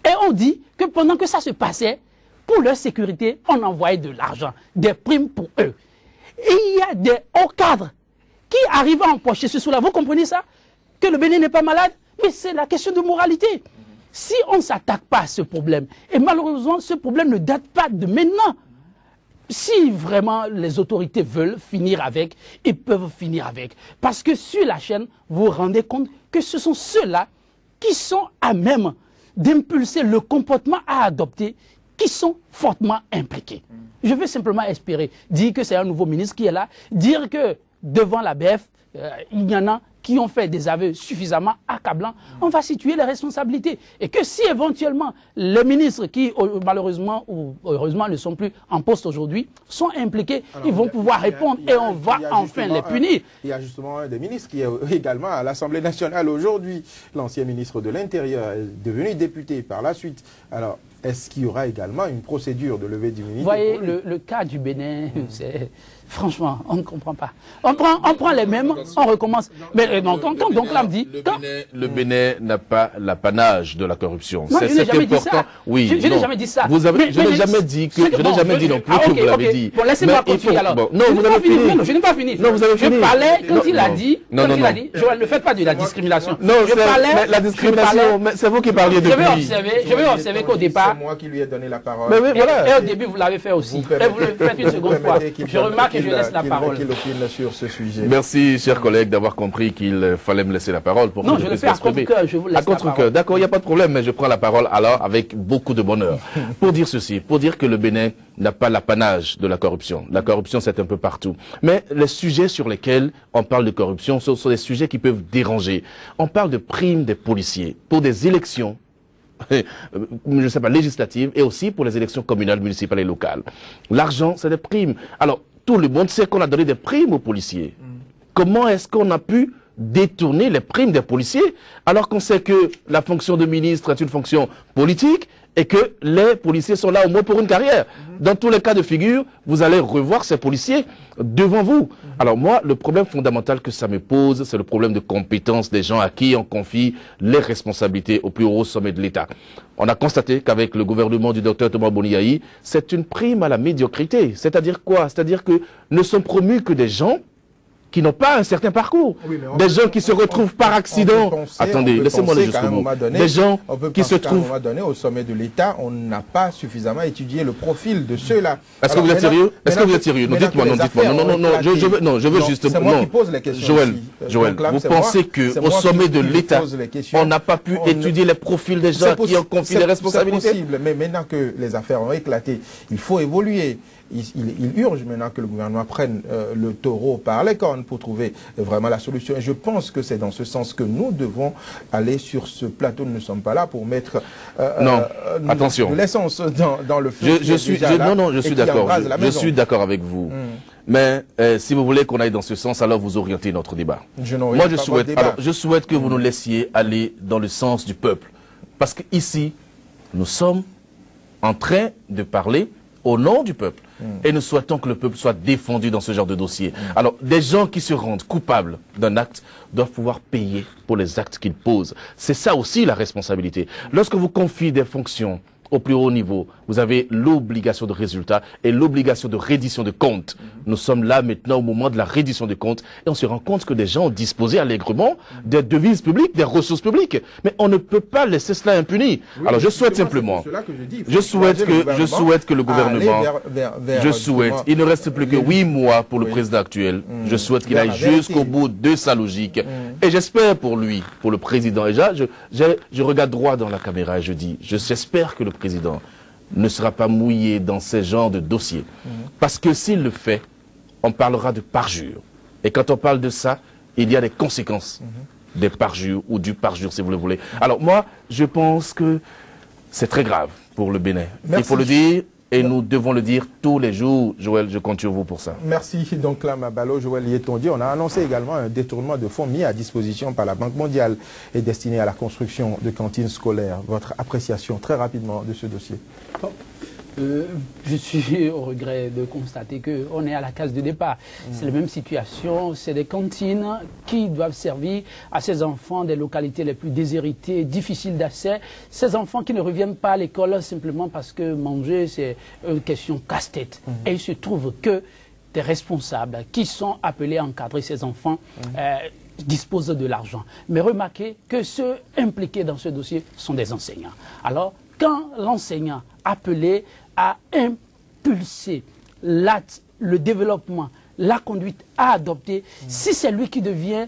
Et on dit que pendant que ça se passait, pour leur sécurité, on envoyait de l'argent, des primes pour eux. Et il y a des hauts cadres qui arrivent à empocher ce sous-là. Vous comprenez ça? Que le Bénin n'est pas malade? Mais c'est la question de moralité. si on ne s'attaque pas à ce problème, et malheureusement, ce problème ne date pas de maintenant. Si vraiment les autorités veulent finir avec, ils peuvent finir avec. Parce que sur la chaîne, vous vous rendez compte que ce sont ceux-là qui sont à même d'impulser le comportement à adopter, qui sont fortement impliqués. Je veux simplement espérer, dire que c'est un nouveau ministre qui est là, dire que devant la BF, il y en a qui ont fait des aveux suffisamment accablants, on va situer les responsabilités. Et que si éventuellement les ministres qui malheureusement ou heureusement ne sont plus en poste aujourd'hui sont impliqués, ils vont pouvoir répondre et on va enfin les punir. Il y a justement un des ministres qui est également à l'Assemblée nationale aujourd'hui. L'ancien ministre de l'Intérieur est devenu député par la suite. Alors, est-ce qu'il y aura également une procédure de levée d'immunité? Vous voyez, le cas du Bénin, c'est... Franchement, on ne comprend pas. On prend les mêmes, on recommence. Mais donc, quand donc là me dit... Le Bénin n'a pas l'apanage de la corruption. C'est important. Oui, je n'ai jamais dit ça. Je n'ai jamais dit que... Je n'ai jamais dit non plus que vous l'avez dit. Bon, laissez-moi continuer alors. Non, vous avez fini. Non, je n'ai pas fini. Non, vous avez fini. Je parlais quand il a dit... Joël, ne faites pas de la discrimination. Non, la discrimination, c'est vous qui parliez depuis. Je vais observer qu'au départ... C'est moi qui lui ai donné la parole. Et au début, vous l'avez fait aussi. Et vous le faites une seconde fois. Je remarque et je laisse la parole. Sur ce sujet. Merci, chers collègues, d'avoir compris qu'il fallait me laisser la parole pour que je puisse m'exprimer. Je vous laisse la parole. D'accord, il n'y a pas de problème, mais je prends la parole alors avec beaucoup de bonheur. Pour dire ceci, pour dire que le Bénin n'a pas l'apanage de la corruption. La corruption, c'est un peu partout. Mais les sujets sur lesquels on parle de corruption sont des sujets qui peuvent déranger. On parle de primes des policiers pour des élections, je ne sais pas, législatives, et aussi pour les élections communales, municipales et locales. L'argent, c'est des primes. Alors, tout le monde sait qu'on a donné des primes aux policiers. Comment est-ce qu'on a pu détourner les primes des policiers alors qu'on sait que la fonction de ministre est une fonction politique et que les policiers sont là au moins pour une carrière? Dans tous les cas de figure, vous allez revoir ces policiers devant vous. Alors moi, le problème fondamental que ça me pose, c'est le problème de compétence des gens à qui on confie les responsabilités au plus haut sommet de l'État. On a constaté qu'avec le gouvernement du docteur Thomas Boni Yayi, c'est une prime à la médiocrité. C'est-à-dire quoi? C'est-à-dire que ne sont promus que des gens qui n'ont pas un certain parcours. Oui, des gens qui se retrouvent par accident. Attendez, laissez-moi le juste mot. Des gens qui se trouvent... À un moment donné, au sommet de l'État, on n'a pas suffisamment étudié le profil de ceux-là. Est-ce que vous êtes sérieux? Est-ce que vous êtes sérieux? Non, dites-moi, non, dites-moi. Non, je veux justement... C'est moi qui pose les questions. Joël, vous pensez qu'au sommet de l'État, on n'a pas pu étudier les profils des gens qui ont confié les responsabilités? C'est possible, mais maintenant que les affaires ont éclaté, il faut évoluer. Il urge maintenant que le gouvernement prenne le taureau par les cornes pour trouver vraiment la solution. Et je pense que c'est dans ce sens que nous devons aller sur ce plateau. Nous ne sommes pas là pour mettre attention, de l'essence dans le feu. Je suis d'accord. Je suis d'accord avec vous. Mais si vous voulez qu'on aille dans ce sens, alors vous orientez notre débat. Moi, je souhaite que vous nous laissiez aller dans le sens du peuple. Parce qu'ici, nous sommes en train de parler au nom du peuple. Et nous souhaitons que le peuple soit défendu dans ce genre de dossier. Alors, des gens qui se rendent coupables d'un acte doivent pouvoir payer pour les actes qu'ils posent. C'est ça aussi la responsabilité. Lorsque vous confiez des fonctions au plus haut niveau, vous avez l'obligation de résultat et l'obligation de reddition de comptes. Nous sommes là maintenant au moment de la reddition de comptes et on se rend compte que des gens ont disposé allègrement des devises publiques, des ressources publiques. Mais on ne peut pas laisser cela impuni. Oui, alors je souhaite simplement, je souhaite que le gouvernement, il ne reste plus que 8 mois pour le président actuel. Je souhaite qu'il aille jusqu'au bout de sa logique. Et j'espère pour lui, pour le président, et je regarde droit dans la caméra et je dis, j'espère que le président ne sera pas mouillé dans ce genre de dossier. Parce que s'il le fait, on parlera de parjure. Et quand on parle de ça, il y a des conséquences des parjures ou du parjure, si vous le voulez. Alors moi, je pense que c'est très grave pour le Bénin. Merci. Il faut le dire. Et nous devons le dire tous les jours. Joël, je compte sur vous pour ça. Merci. Donc là, Mabalo, Joël Yetondié, on a annoncé également un détournement de fonds mis à disposition par la Banque mondiale et destiné à la construction de cantines scolaires. Votre appréciation très rapidement de ce dossier? Bon. Je suis au regret de constater qu'on est à la case de départ. C'est la même situation, c'est des cantines qui doivent servir à ces enfants des localités les plus déshéritées, difficiles d'accès. Ces enfants qui ne reviennent pas à l'école simplement parce que manger, c'est une question casse-tête. Et il se trouve que des responsables qui sont appelés à encadrer ces enfants disposent de l'argent. Mais remarquez que ceux impliqués dans ce dossier sont des enseignants. Alors, quand l'enseignant appelé à impulser le développement, la conduite à adopter, si c'est lui qui devient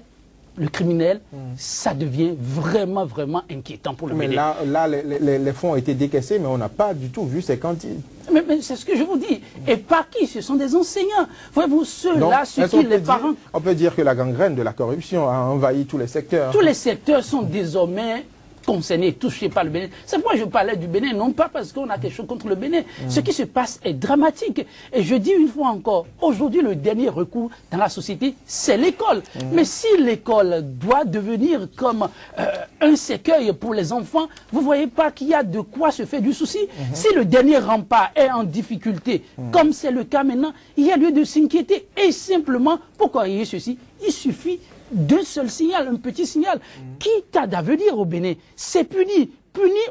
le criminel, ça devient vraiment, vraiment inquiétant pour le Bénin. Mais là les fonds ont été décaissés, mais on n'a pas du tout vu ces cantines. Mais c'est ce que je vous dis. Et par qui? Ce sont des enseignants. Voyez-vous, ceux-là, ceux qui, les parents... On peut dire que la gangrène de la corruption a envahi tous les secteurs. Tous les secteurs sont désormais concernés, touchés par le Bénin. C'est pourquoi je parlais du Bénin, non pas parce qu'on a quelque chose contre le Bénin. Ce qui se passe est dramatique. Et je dis une fois encore, aujourd'hui, le dernier recours dans la société, c'est l'école. Mais si l'école doit devenir comme un cercueil pour les enfants, vous ne voyez pas qu'il y a de quoi se faire du souci. Si le dernier rempart est en difficulté, comme c'est le cas maintenant, il y a lieu de s'inquiéter. Et simplement, pour corriger ceci, il suffit d'un seul signal, un petit signal. Quitte à d'avenir au Bénin, c'est puni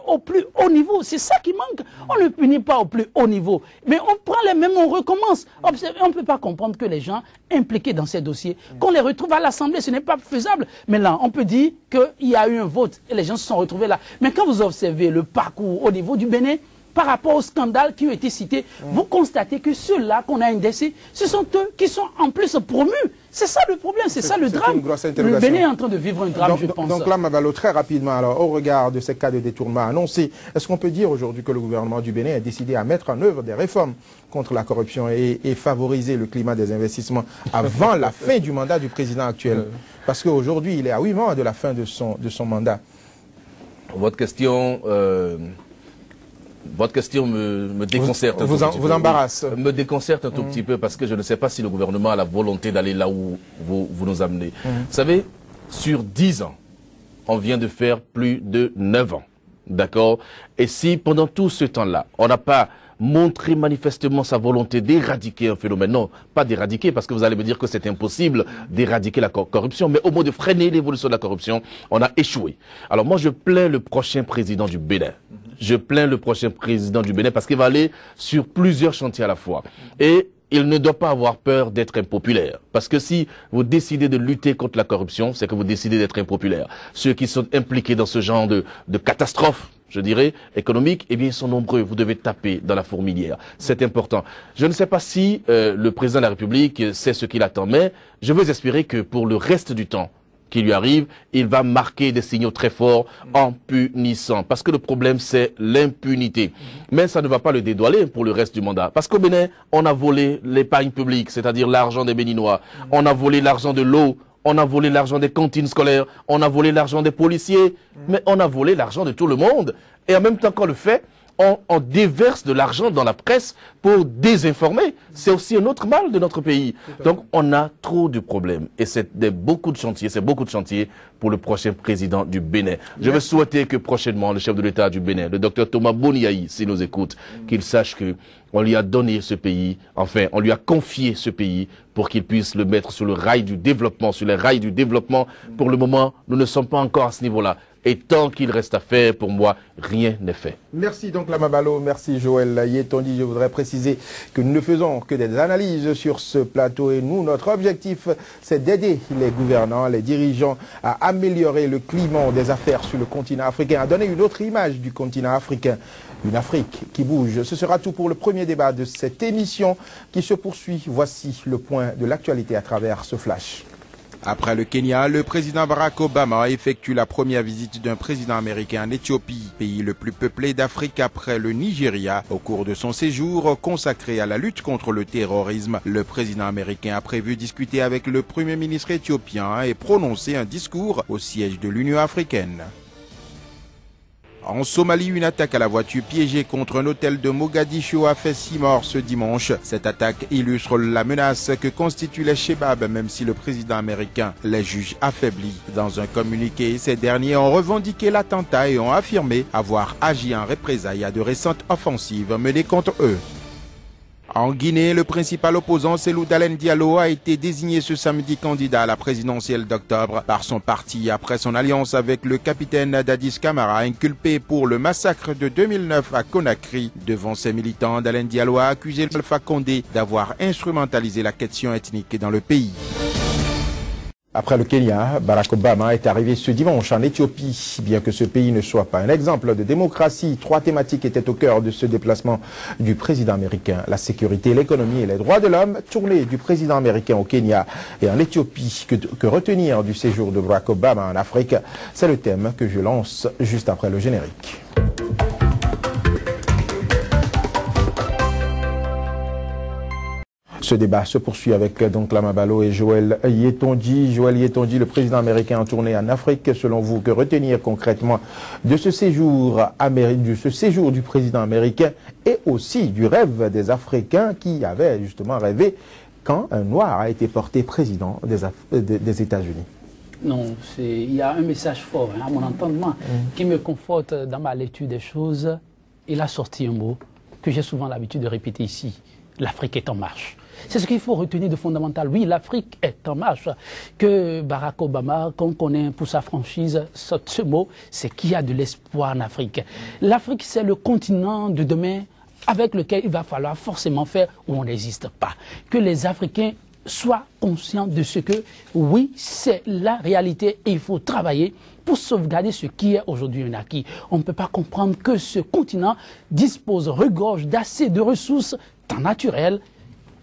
au plus haut niveau. C'est ça qui manque. On ne le punit pas au plus haut niveau. Mais on prend les mêmes, on recommence. On ne peut pas comprendre que les gens impliqués dans ces dossiers, qu'on les retrouve à l'Assemblée, ce n'est pas faisable. Mais là, on peut dire qu'il y a eu un vote et les gens se sont retrouvés là. Mais quand vous observez le parcours au niveau du Bénin, par rapport aux scandales qui ont été cités, vous constatez que ceux-là qu'on a indexés, ce sont eux qui sont en plus promus. C'est ça le problème, c'est ça le drame. Le Bénin est en train de vivre un drame, je pense. Donc là, Mabalo, très rapidement, alors, au regard de ces cas de détournement annoncés, est-ce qu'on peut dire aujourd'hui que le gouvernement du Bénin a décidé à mettre en œuvre des réformes contre la corruption et favoriser le climat des investissements avant la fin du mandat du président actuel? Parce qu'aujourd'hui, il est à 8 mois de la fin de son mandat. Votre question me déconcerte. Vous embarrasse. Me déconcerte un tout petit peu parce que je ne sais pas si le gouvernement a la volonté d'aller là où vous nous amenez. Vous savez, sur 10 ans, on vient de faire plus de 9 ans. D'accord? Et si pendant tout ce temps-là, on n'a pas montré manifestement sa volonté d'éradiquer un phénomène, non, pas d'éradiquer, parce que vous allez me dire que c'est impossible d'éradiquer la corruption, mais au moins de freiner l'évolution de la corruption, on a échoué. Alors moi, je plains le prochain président du Bénin. Je plains le prochain président du Bénin parce qu'il va aller sur plusieurs chantiers à la fois. Et il ne doit pas avoir peur d'être impopulaire. Parce que si vous décidez de lutter contre la corruption, c'est que vous décidez d'être impopulaire. Ceux qui sont impliqués dans ce genre de catastrophe, je dirais, économique, eh bien, ils sont nombreux. Vous devez taper dans la fourmilière. C'est important. Je ne sais pas si le président de la République sait ce qu'il attend, mais je veux espérer que pour le reste du temps qui lui arrive, il va marquer des signaux très forts en punissant. Parce que le problème, c'est l'impunité. Mais ça ne va pas le dédouaner pour le reste du mandat. Parce qu'au Bénin, on a volé l'épargne publique, c'est-à-dire l'argent des Béninois. On a volé l'argent de l'eau. On a volé l'argent des cantines scolaires. On a volé l'argent des policiers. Mais on a volé l'argent de tout le monde. Et en même temps qu'on le fait, on déverse de l'argent dans la presse pour désinformer. C'est aussi un autre mal de notre pays. Donc, on a trop de problèmes. Et c'est beaucoup de chantiers pour le prochain président du Bénin. Je veux souhaiter que prochainement, le chef de l'État du Bénin, le docteur Thomas Boniaï, s'il nous écoute, qu'il sache que on lui a donné ce pays, enfin, on lui a confié ce pays pour qu'il puisse le mettre sur le rail du développement, sur les rails du développement. Pour le moment, nous ne sommes pas encore à ce niveau-là. Et tant qu'il reste à faire, pour moi, rien n'est fait. Merci donc Lamabalo, merci Joël Yetondi. Je voudrais préciser que nous ne faisons que des analyses sur ce plateau et nous, notre objectif, c'est d'aider les gouvernants, les dirigeants à améliorer le climat des affaires sur le continent africain, à donner une autre image du continent africain. Une Afrique qui bouge. Ce sera tout pour le premier débat de cette émission qui se poursuit. Voici le point de l'actualité à travers ce flash. Après le Kenya, le président Barack Obama effectue la première visite d'un président américain en Éthiopie, pays le plus peuplé d'Afrique après le Nigeria. Au cours de son séjour consacré à la lutte contre le terrorisme, le président américain a prévu discuter avec le premier ministre éthiopien et prononcer un discours au siège de l'Union africaine. En Somalie, une attaque à la voiture piégée contre un hôtel de Mogadiscio a fait 6 morts ce dimanche. Cette attaque illustre la menace que constituent les Chebabs, même si le président américain les juge affaiblis. Dans un communiqué, ces derniers ont revendiqué l'attentat et ont affirmé avoir agi en représailles à de récentes offensives menées contre eux. En Guinée, le principal opposant, Cellou Dalein Diallo, a été désigné ce samedi candidat à la présidentielle d'octobre par son parti après son alliance avec le capitaine Dadis Camara, inculpé pour le massacre de 2009 à Conakry. Devant ses militants, Dalein Diallo a accusé Alpha Condé d'avoir instrumentalisé la question ethnique dans le pays. Après le Kenya, Barack Obama est arrivé ce dimanche en Éthiopie. Bien que ce pays ne soit pas un exemple de démocratie, 3 thématiques étaient au cœur de ce déplacement du président américain. La sécurité, l'économie et les droits de l'homme. Tournée du président américain au Kenya et en Éthiopie. Que retenir du séjour de Barack Obama en Afrique? C'est le thème que je lance juste après le générique. Ce débat se poursuit avec donc Lama Balo et Joël Yetonji. Joël Yetonji, le président américain en tournée en Afrique. Selon vous, que retenir concrètement de ce séjour du président américain et aussi du rêve des Africains qui avaient justement rêvé quand un Noir a été porté président des États-Unis? Non, il y a un message fort, à mon entendement, qui me conforte dans ma lecture des choses. Il a sorti un mot que j'ai souvent l'habitude de répéter ici. L'Afrique est en marche. C'est ce qu'il faut retenir de fondamental. Oui, l'Afrique est en marche. Que Barack Obama, qu'on connaît pour sa franchise, sorte ce mot, c'est qu'il y a de l'espoir en Afrique. L'Afrique, c'est le continent de demain avec lequel il va falloir forcément faire où on n'existe pas. Que les Africains soient conscients de ce que, oui, c'est la réalité et il faut travailler pour sauvegarder ce qui est aujourd'hui un acquis. On ne peut pas comprendre que ce continent regorge d'assez de ressources, tant naturelles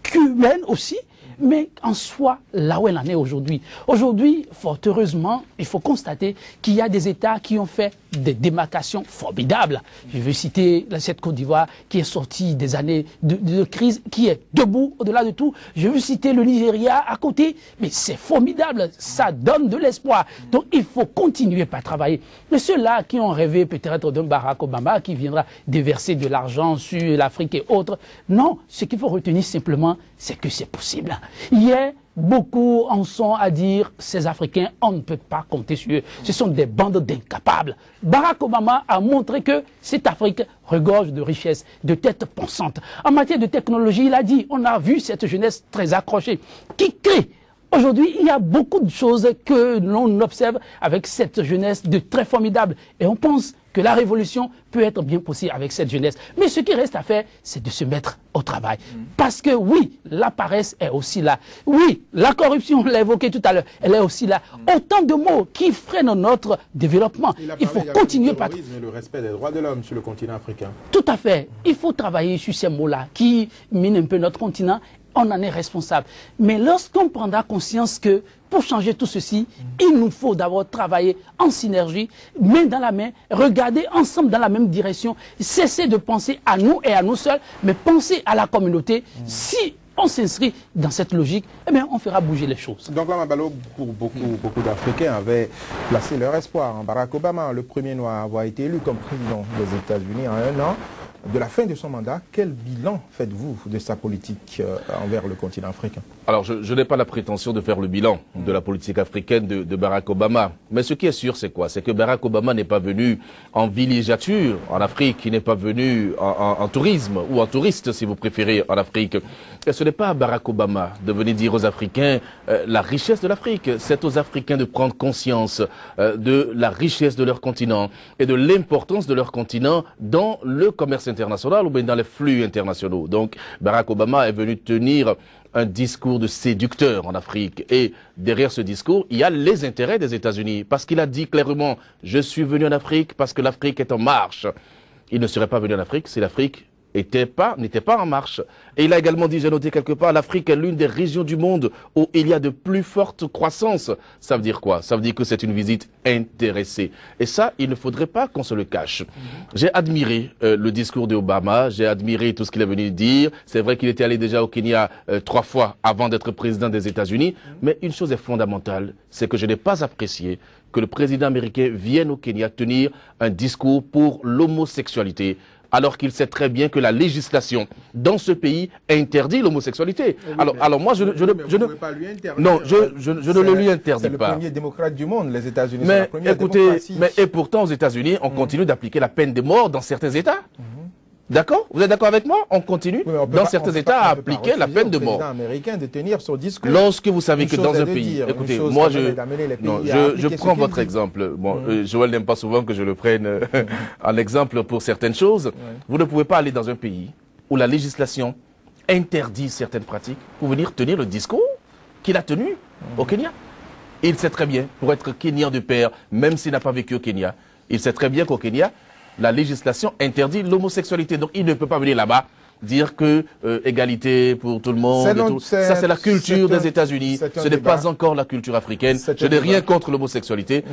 qu'humaine aussi, mais en soi, là où elle en est aujourd'hui. Aujourd'hui, fort heureusement, il faut constater qu'il y a des États qui ont fait des démarcations formidables. Je veux citer cette Côte d'Ivoire qui est sortie des années de crise, qui est debout au-delà de tout. Je veux citer le Nigeria à côté, mais c'est formidable, ça donne de l'espoir. Donc il faut continuer par travailler. Mais ceux-là qui ont rêvé peut-être d'un Barack Obama qui viendra déverser de l'argent sur l'Afrique et autres, non, ce qu'il faut retenir simplement, c'est que c'est possible. Hier, beaucoup en sont à dire, ces Africains, on ne peut pas compter sur eux. Ce sont des bandes d'incapables. Barack Obama a montré que cette Afrique regorge de richesses, de têtes pensantes. En matière de technologie, il a dit, on a vu cette jeunesse très accrochée, qui crée. Aujourd'hui, il y a beaucoup de choses que l'on observe avec cette jeunesse de très formidable. Et on pense que la révolution peut être bien possible avec cette jeunesse. Mais ce qui reste à faire, c'est de se mettre au travail. Parce que oui, la paresse est aussi là. Oui, la corruption, on l'a évoqué tout à l'heure, elle est aussi là. Autant de mots qui freinent notre développement. Il faut continuer par... le respect des droits de l'homme sur le continent africain. Tout à fait. Il faut travailler sur ces mots-là qui minent un peu notre continent. On en est responsable. Mais lorsqu'on prendra conscience que pour changer tout ceci, il nous faut d'abord travailler en synergie, main dans la main, regarder ensemble dans la même direction, cesser de penser à nous et à nous seuls, mais penser à la communauté. Si on s'inscrit dans cette logique, eh bien, on fera bouger les choses. Donc, Lama Balo, pour beaucoup d'Africains avaient placé leur espoir en Barack Obama, le premier noir à avoir été élu comme président des États-Unis en 1 an. De la fin de son mandat, quel bilan faites-vous de sa politique envers le continent africain? Alors, je n'ai pas la prétention de faire le bilan de la politique africaine de Barack Obama. Mais ce qui est sûr, c'est quoi? C'est que Barack Obama n'est pas venu en villégiature en Afrique, il n'est pas venu en tourisme ou en touriste, si vous préférez, en Afrique. Et ce n'est pas à Barack Obama de venir dire aux Africains la richesse de l'Afrique. C'est aux Africains de prendre conscience de la richesse de leur continent et de l'importance de leur continent dans le commerce international ou bien dans les flux internationaux. Donc, Barack Obama est venu tenir un discours de séducteur en Afrique. Et derrière ce discours, il y a les intérêts des États-Unis. Parce qu'il a dit clairement, je suis venu en Afrique parce que l'Afrique est en marche. Il ne serait pas venu en Afrique si l'Afrique n'était pas en marche. Et il a également dit, j'ai noté quelque part, l'Afrique est l'une des régions du monde où il y a de plus fortes croissances. Ça veut dire quoi? Ça veut dire que c'est une visite intéressée. Et ça, il ne faudrait pas qu'on se le cache. J'ai admiré le discours d'Obama, j'ai admiré tout ce qu'il est venu dire. C'est vrai qu'il était allé déjà au Kenya 3 fois avant d'être président des États-Unis. Mais une chose est fondamentale, c'est que je n'ai pas apprécié que le président américain vienne au Kenya tenir un discours pour l'homosexualité, alors qu'il sait très bien que la législation dans ce pays interdit l'homosexualité. Oui, alors moi, je ne le lui interdis pas. C'est le premier démocrate du monde, les États-Unis. Mais écoutez, et pourtant aux États-Unis, on continue d'appliquer la peine de mort dans certains États. D'accord? Vous êtes d'accord avec moi? On continue dans certains États à appliquer la peine de mort. Américain de tenir son discours. Lorsque vous savez que dans un pays, écoutez, moi je prends votre exemple. Bon, Joël n'aime pas souvent que je le prenne en exemple pour certaines choses. Vous ne pouvez pas aller dans un pays où la législation interdit certaines pratiques pour venir tenir le discours qu'il a tenu au Kenya. Il sait très bien, pour être Kenyan de père, même s'il n'a pas vécu au Kenya, il sait très bien qu'au Kenya, la législation interdit l'homosexualité. Donc il ne peut pas venir là-bas dire que égalité pour tout le monde. Ça, c'est la culture des États-Unis. Ce n'est pas encore la culture africaine. Je n'ai rien contre l'homosexualité.